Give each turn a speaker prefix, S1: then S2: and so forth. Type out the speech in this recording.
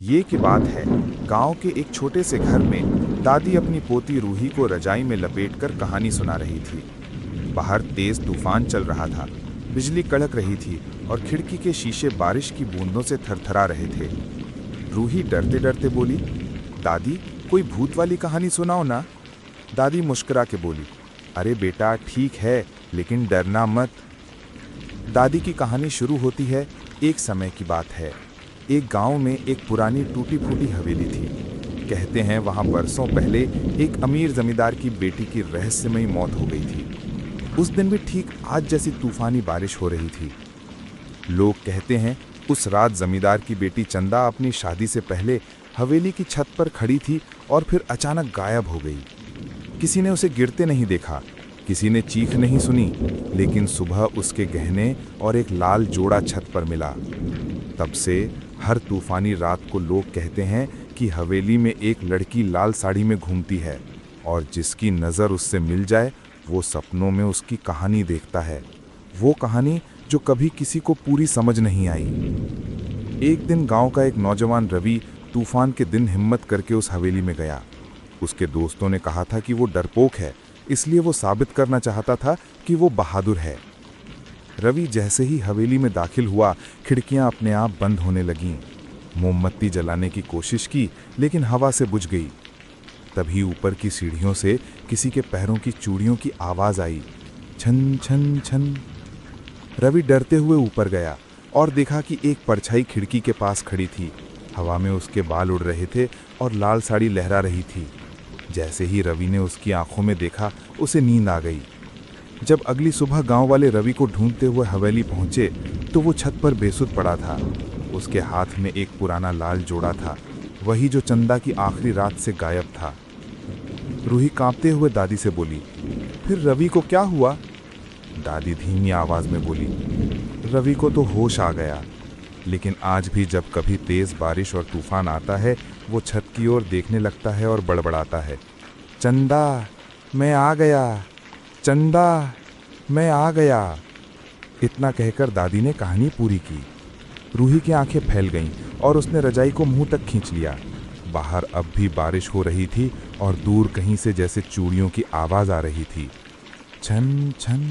S1: ये की बात है, गांव के एक छोटे से घर में दादी अपनी पोती रूही को रजाई में लपेटकर कहानी सुना रही थी। बाहर तेज तूफान चल रहा था, बिजली कड़क रही थी और खिड़की के शीशे बारिश की बूंदों से थरथरा रहे थे। रूही डरते डरते बोली, दादी कोई भूत वाली कहानी सुनाओ ना। दादी मुस्कुरा के बोली, अरे बेटा ठीक है, लेकिन डरना मत। दादी की कहानी शुरू होती है। एक समय की बात है, एक गांव में एक पुरानी टूटी फूटी हवेली थी। कहते हैं वहां बरसों पहले एक अमीर जमींदार की बेटी की रहस्यमयी मौत हो गई थी। उस दिन भी ठीक आज जैसी तूफानी बारिश हो रही थी। लोग कहते हैं उस रात जमींदार की बेटी चंदा अपनी शादी से पहले हवेली की छत पर खड़ी थी और फिर अचानक गायब हो गई। किसी ने उसे गिरते नहीं देखा, किसी ने चीख नहीं सुनी, लेकिन सुबह उसके गहने और एक लाल जोड़ा छत पर मिला। तब से हर तूफानी रात को लोग कहते हैं कि हवेली में एक लड़की लाल साड़ी में घूमती है और जिसकी नज़र उससे मिल जाए वो सपनों में उसकी कहानी देखता है। वो कहानी जो कभी किसी को पूरी समझ नहीं आई। एक दिन गांव का एक नौजवान रवि तूफान के दिन हिम्मत करके उस हवेली में गया। उसके दोस्तों ने कहा था कि वो डरपोक है, इसलिए वो साबित करना चाहता था कि वो बहादुर है। रवि जैसे ही हवेली में दाखिल हुआ, खिड़कियां अपने आप बंद होने लगीं। मोमबत्ती जलाने की कोशिश की, लेकिन हवा से बुझ गई। तभी ऊपर की सीढ़ियों से किसी के पैरों की चूड़ियों की आवाज आई, छन छन छन। रवि डरते हुए ऊपर गया और देखा कि एक परछाई खिड़की के पास खड़ी थी। हवा में उसके बाल उड़ रहे थे और लाल साड़ी लहरा रही थी। जैसे ही रवि ने उसकी आंखों में देखा, उसे नींद आ गई। जब अगली सुबह गांव वाले रवि को ढूंढते हुए हवेली पहुंचे तो वो छत पर बेसुध पड़ा था। उसके हाथ में एक पुराना लाल जोड़ा था, वही जो चंदा की आखिरी रात से गायब था। रूही कांपते हुए दादी से बोली, फिर रवि को क्या हुआ? दादी धीमी आवाज में बोली, रवि को तो होश आ गया, लेकिन आज भी जब कभी तेज बारिश और तूफान आता है वो छत की ओर देखने लगता है और बड़बड़ाता है, चंदा मैं आ गया, चंदा मैं आ गया। इतना कहकर दादी ने कहानी पूरी की। रूही की आंखें फैल गईं और उसने रजाई को मुंह तक खींच लिया। बाहर अब भी बारिश हो रही थी और दूर कहीं से जैसे चूड़ियों की आवाज आ रही थी, छन छन।